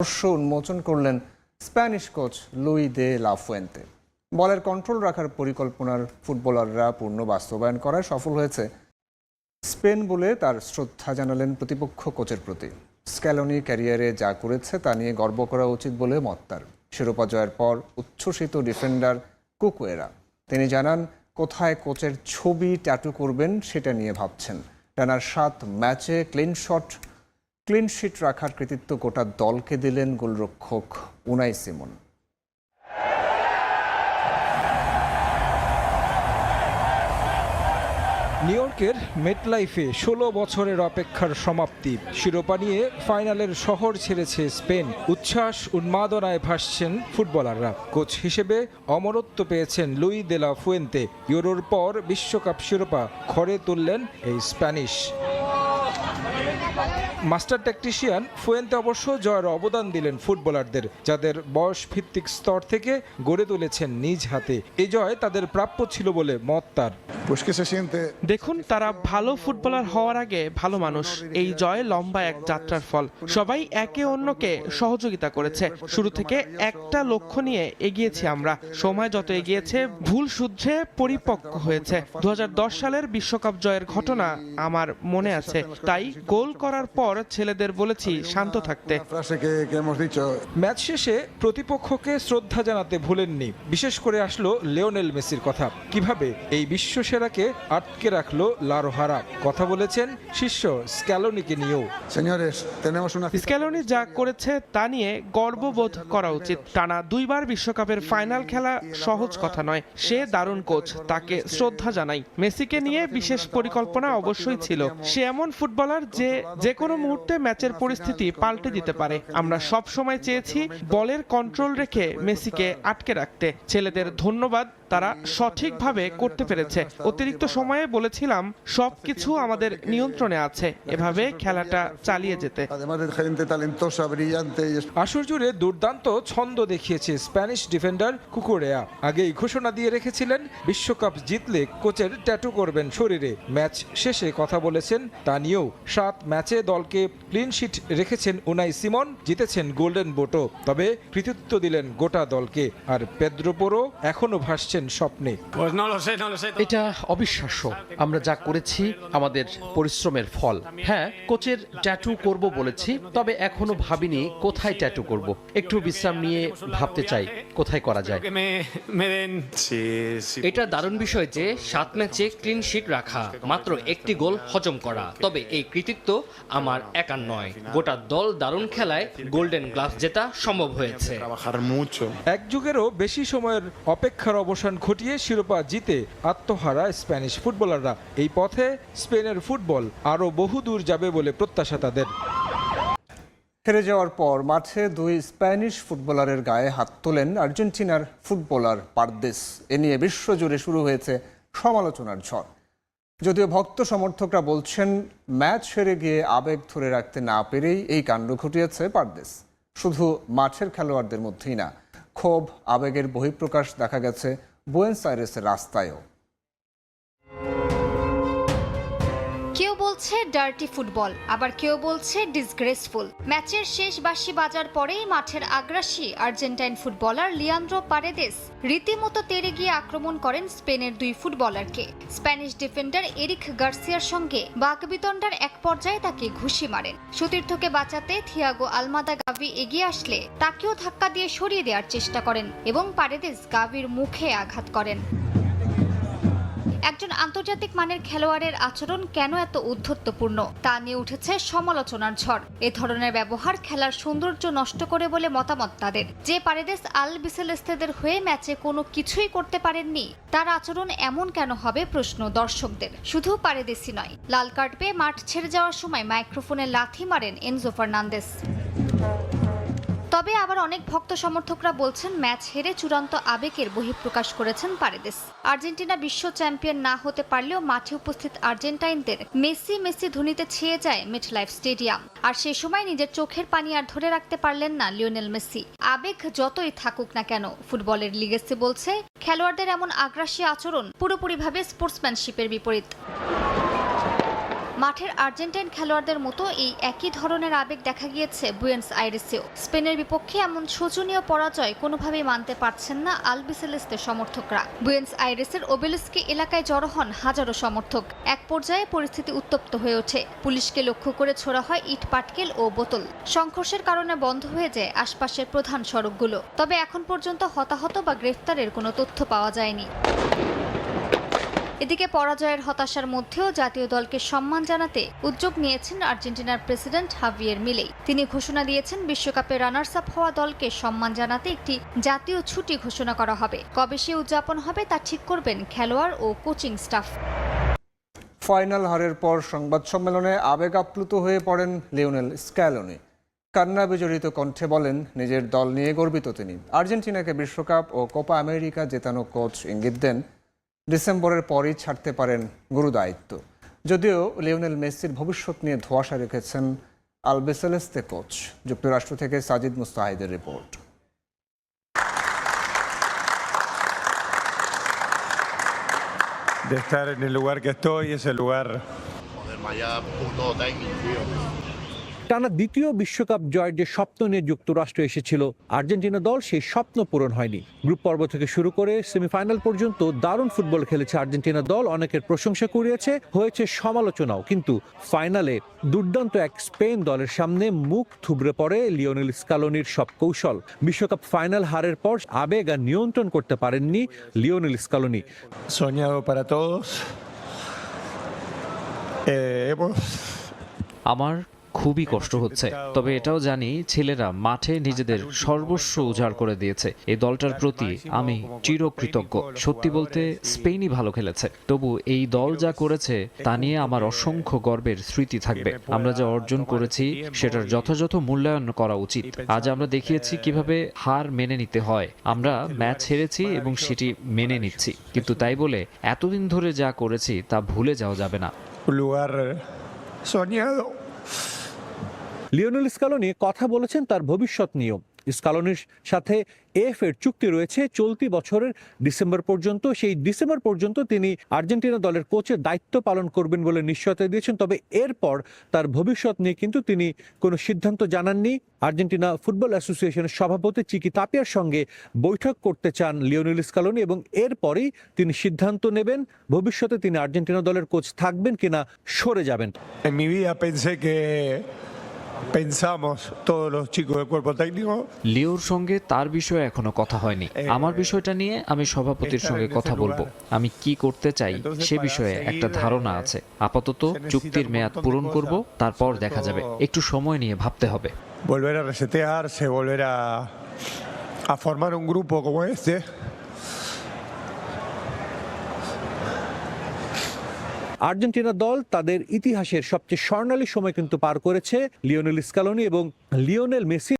রহস্য উন্মোচন করলেন স্প্যানিশ কোচ লুই দে লা ফুয়েন্তে। বলের কন্ট্রোল রাখার পরিকল্পনার ফুটবলাররা পূর্ণ বাস্তবায়ন করায় সফল হয়েছে স্পেন বলে তার শ্রদ্ধা জানালেন প্রতিপক্ষ কোচের প্রতি। স্ক্যালোনি ক্যারিয়ারে যা করেছে তা নিয়ে গর্ব করা উচিত বলে মত তার। শিরোপা জয়ের পর উচ্ছ্বসিত ডিফেন্ডার কুকুয়েরা। তিনি জানান, কোথায় কোচের ছবি ট্যাটু করবেন সেটা নিয়ে ভাবছেন। টানার 7 ম্যাচে ক্লিন শিট রাখার কৃতিত্ব গোটা দলকে দিলেন গোলরক্ষক উনাই সিমন। নিউ ইয়র্কের মেটলাইফে 16 বছরের অপেক্ষার সমাপ্তি। শিরোপা নিয়ে ফাইনালের শহর ছেড়েছে স্পেন। উচ্ছ্বাস উন্মাদনায় ভাসছেন ফুটবলাররা। কোচ হিসেবে অমরত্ব পেয়েছেন লুই দে লা ফুয়েন্তে। ইউরোর পর বিশ্বকাপ শিরোপা ঘরে তুললেন এই স্প্যানিশ মাস্টার ট্যাকটিশিয়ান ফুয়েন্তে অবশ্য জয়ের অবদান দিলেন ফুটবলারদের, যাদের বয়স ভিত্তিক স্তর থেকে গড়ে তুলেছেন নিজ হাতে। এই জয় তাদের প্রাপ্য ছিল বলে মত তার। দেখুন, তারা ভালো ফুটবলার হওয়ার আগে ভালো মানুষ। এই জয় লম্বা এক যাত্রার ফল। সবাই একে অন্যকে সহযোগিতা করেছে। শুরু থেকে একটা লক্ষ্য নিয়ে এগিয়েছি আমরা। সময় যত এগিয়েছে ভুল শুধরে পরিপক্ক হয়েছে। 2010 সালের বিশ্বকাপ জয়ের ঘটনা আমার মনে আছে। তাই গোল করার পর ছেলেদের বলেছি শান্ত থাকতে। ম্যাচ শেষে প্রতিপক্ষকে শ্রদ্ধা জানাতে ভুলেননি। বিশেষ করে আসলো লিওনেল মেসির কথা। কিভাবে এই বিশ্বসেরাকে আটকে রাখলো লা রোহারা। কথা বলেছেন শিষ্য স্ক্যালোনিকে নিয়েও। স্ক্যালোনি যা করেছে তা নিয়ে গর্ববোধ করা উচিত। টানা 2 বার বিশ্বকাপের ফাইনাল খেলা সহজ কথা নয়। সে দারুণ কোচ, তাকে শ্রদ্ধা জানাই। মেসিকে নিয়ে বিশেষ পরিকল্পনা অবশ্যই ছিল। সে এমন ফুটবলার যে কোনো মুহূর্তে ম্যাচের পরিস্থিতি পাল্টে দিতে পারে। আমরা সব সময় চেয়েছি বলের কন্ট্রোল রেখে মেসিকে আটকে রাখতে। ছেলেদের ধন্যবাদ, তারা সঠিকভাবে করতে পেরেছে। অতিরিক্ত সময়ে বলেছিলাম সবকিছু আমাদের নিয়ন্ত্রণে আছে, এভাবে খেলাটা চালিয়ে যেতে। আসর জুড়ে দুর্দান্ত ছন্দ দেখিয়েছে স্প্যানিশ ডিফেন্ডার কুকুরেয়া। আগেই ঘোষণা দিয়ে রেখেছিলেন বিশ্বকাপ জিতলে কোচের ট্যাটু করবেন শরীরে। ম্যাচ শেষে কথা বলেছেন তা নিয়েও। 7 ম্যাচে দলকে ক্লিন শিট রেখেছেন উনাই সিমন, জিতেছেন গোল্ডেন বুটও। তবে কৃতিত্ব দিলেন গোটা দলকে। আর পেদ্রো পোরো এখনো ভাসছেন স্বপ্নে। এটা অবিশ্বাস্য। আমরা যা করেছি আমাদের পরিশ্রমের ফল। হ্যাঁ, কোচের ট্যাটু করব বলেছি, তবে এখনো ভাবিনি কোথায় ট্যাটু করব। একটু বিশ্রাম নিয়ে ভাবতে চাই কোথায় করা যায়। এটা দারুণ বিষয় যে 7 ম্যাচে ক্লিন শিট রাখা, মাত্র একটি গোল হজম করা। তবে এই কৃতিত্ব আমার একার নয়, গোটা দল দারুণ খেলায় গোল্ডেন গ্লাভস জেতা সম্ভব হয়েছে। এক যুগেরও বেশি সময়ের অপেক্ষার অবসান ঘটিয়ে শিরোপা জিতে আত্মহারা স্প্যানিশ ফুটবলাররা। এই পথে স্পেনের ফুটবল আরও বহুদূর যাবে বলে প্রত্যাশা তাদের। হেরে যাওয়ার পর মাঠে 2 স্প্যানিশ ফুটবলারের গায়ে হাত তোলেন আর্জেন্টিনার ফুটবলার পারদেস। এ নিয়ে বিশ্বজুড়ে শুরু হয়েছে সমালোচনার ঝড়। যদিও ভক্ত সমর্থকরা বলছেন ম্যাচ হেরে গিয়ে আবেগ ধরে রাখতে না পেরেই এই কাণ্ড ঘটিয়েছে পারদেস। শুধু মাঠের খেলোয়াড়দের মধ্যেই না, ক্ষোভ আবেগের বহিঃপ্রকাশ দেখা গেছে বুয়েন্স আইরেসের রাস্তায়ও। কেউ বলছে ডার্টি ফুটবল, আবার কেউ বলছে ডিসগ্রেসফুল। ম্যাচের শেষ বাঁশি বাজার পরেই মাঠের আগ্রাসী আর্জেন্টাইন ফুটবলার লিয়ান্দ্রো পারেদেস রীতিমতো তেড়ে গিয়ে আক্রমণ করেন স্পেনের 2 ফুটবলারকে। স্প্যানিশ ডিফেন্ডার এরিক গার্সিয়ার সঙ্গে বাকবিতণ্ডার এক পর্যায়ে তাকে ঘুষি মারেন। সতীর্থকে বাঁচাতে থিয়াগো আলমাদা গাভি এগিয়ে আসলে তাকেও ধাক্কা দিয়ে সরিয়ে দেওয়ার চেষ্টা করেন এবং পারেদেস গাভির মুখে আঘাত করেন। একজন আন্তর্জাতিক মানের খেলোয়াড়ের আচরণ কেন এত উদ্ধত্তপূর্ণ তা নিয়ে উঠেছে সমালোচনার ঝড়। এ ধরনের ব্যবহার খেলার সৌন্দর্য নষ্ট করে বলে মতামত তাদের। যে পারেদেস আলবিসেলেস্তেদের হয়ে ম্যাচে কোনো কিছুই করতে পারেননি, তার আচরণ এমন কেন হবে প্রশ্ন দর্শকদের। শুধু পারেদেসই নয়, লাল কার্ড পেয়ে মাঠ ছেড়ে যাওয়ার সময় মাইক্রোফোনে লাথি মারেন এনজো ফার্নান্দেস। তবে আবার অনেক ভক্ত সমর্থকরা বলছেন ম্যাচ হেরে চূড়ান্ত আবেগের বহিঃপ্রকাশ করেছেন পারেদেস। আর্জেন্টিনা বিশ্ব চ্যাম্পিয়ন না হতে পারলেও মাঠে উপস্থিত আর্জেন্টাইনদের মেসি মেসি ধ্বনিতে ছেয়ে যায় মেটলাইফ স্টেডিয়াম। আর সেই সময় নিজের চোখের পানি আর ধরে রাখতে পারলেন না লিওনেল মেসি। আবেগ যতই থাকুক না কেন, ফুটবলের লিগেসি বলছে খেলোয়াড়দের এমন আগ্রাসী আচরণ পুরোপুরিভাবে স্পোর্টসম্যানশিপের বিপরীত। মাঠের আর্জেন্টাইন খেলোয়াড়দের মতো এই একই ধরনের আবেগ দেখা গিয়েছে বুয়েন্স আইরেসেও। স্পেনের বিপক্ষে এমন শোচনীয় পরাজয় কোনোভাবেই মানতে পারছেন না আলবিসেলেস্তের সমর্থকরা। বুয়েন্স আইরেসের ওবেলিস্কি এলাকায় জড়ো হন হাজারো সমর্থক। এক পর্যায়ে পরিস্থিতি উত্তপ্ত হয়ে ওঠে। পুলিশকে লক্ষ্য করে ছোড়া হয় ইট পাটকেল ও বোতল। সংঘর্ষের কারণে বন্ধ হয়ে যায় আশপাশের প্রধান সড়কগুলো। তবে এখন পর্যন্ত হতাহত বা গ্রেফতারের কোনো তথ্য পাওয়া যায়নি। এদিকে পরাজয়ের হতাশার মধ্যেও জাতীয় দলকে সম্মান জানাতে উদ্যোগ নিয়েছেন আর্জেন্টিনার প্রেসিডেন্ট হাভিয়ের মিলেই। তিনি ঘোষণা দিয়েছেন বিশ্বকাপে রানার্স আপ হওয়া দলকে সম্মান জানাতে একটি জাতীয় ছুটি ঘোষণা করা হবে। কবে সে উদযাপন হবে তা ঠিক করবেন খেলোয়াড় ও কোচিং স্টাফ। ফাইনাল হারের পর সংবাদ সম্মেলনে আবেগ আপ্লুত হয়ে পড়েন লিওনেল স্ক্যালোনি। কান্না বিজড়িত কণ্ঠে বলেন, নিজের দল নিয়ে গর্বিত তিনি। আর্জেন্টিনাকে বিশ্বকাপ ও কোপা আমেরিকা জেতানো কোচ ইঙ্গিত দেন ডিসেম্বরের পরই ছাড়তে পারেন গুরু দায়িত্ব। যদিও লিওনেল মেসির ভবিষ্যৎ নিয়ে ধোঁয়াশা রেখেছেন আলবিসেলেস্তে কোচ। যুক্তরাষ্ট্র থেকে সাজিদ মুস্তাহিদের রিপোর্ট। De estar en el lugar que estoy, es el lugar. টানা দ্বিতীয় বিশ্বকাপ জয়ের যে স্বপ্ন নিয়ে যুক্তরাষ্ট্র এসেছিল আর্জেন্টিনা দল, সেই স্বপ্ন পূরণ হয়নি। গ্রুপ পর্ব থেকে শুরু করে সেমিফাইনাল পর্যন্ত দারুণ ফুটবল খেলেছে আর্জেন্টিনা দল, অনেকের প্রশংসা কুড়িয়েছে, হয়েছে সমালোচনাও। কিন্তু ফাইনালে দুর্দান্ত এক স্পেন দলের সামনে মুখ থুবড়ে পড়ে লিওনেল স্কালোনির সব কৌশল। বিশ্বকাপ ফাইনাল হারের পর আবেগ আর নিয়ন্ত্রণ করতে পারেননি Lionel Scaloni. Soñado para todos. আমার খুবই কষ্ট হচ্ছে, তবে এটাও জানি ছেলেরা মাঠে নিজেদের সর্বস্ব উজাড় করে দিয়েছে। এই দলটার প্রতি আমি চিরকৃতজ্ঞ। সত্যি বলতে স্পেনই ভালো খেলেছে, তবু এই দল যা করেছে তা নিয়ে আমার অসংখ্য গর্বের স্মৃতি থাকবে। আমরা যা অর্জন করেছি সেটার যথাযথ মূল্যায়ন করা উচিত। আজ আমরা দেখিয়েছি কিভাবে হার মেনে নিতে হয়। আমরা ম্যাচ হেরেছি এবং সেটি মেনে নিচ্ছি, কিন্তু তাই বলে এতদিন ধরে যা করেছি তা ভুলে যাওয়া যাবে না। Un lugar soñado. Lionel Scaloni কথা বলেছেন তার ভবিষ্যৎ নিয়েও। স্কালোনির সাথে এফ এর চুক্তি রয়েছে চলতি বছরের ডিসেম্বর পর্যন্ত। সেই ডিসেম্বর পর্যন্ত তিনি আর্জেন্টিনা দলের কোচের দায়িত্ব পালন করবেন বলে নিশ্চয়তা দিয়েছেন। তবে এরপর তার ভবিষ্যৎ নিয়ে কিন্তু তিনি কোনো সিদ্ধান্ত জানাননি। আর্জেন্টিনা ফুটবল অ্যাসোসিয়েশনের সভাপতি চিকি তাপিয়ার সঙ্গে বৈঠক করতে চান লিওনেল স্কালোনি এবং এরপরেই তিনি সিদ্ধান্ত নেবেন ভবিষ্যতে তিনি আর্জেন্টিনা দলের কোচ থাকবেন কিনা সরে যাবেন। En mi vida pensé que pensamos todos los chicos del cuerpo técnico. লিওর সঙ্গে তার বিষয়ে এখনো কথা হয়নি। আমার বিষয়টা নিয়ে আমি সভাপতির সঙ্গে কথা বলবো। আমি কি করতে চাই সে বিষয়ে একটা ধারণা আছে। আপাতত চুক্তির মেয়াদ পূরণ করব, তারপর দেখা যাবে। একটু সময় নিয়ে ভাবতে হবে। Volver a resetearse, volver a formar un grupo como este. Argentina দল তাদের ইতিহাসের সবচেয়ে স্বর্ণালী সময় কিন্তু পার করেছে লিওনেল স্কালোনি এবং লিওনেল মেসি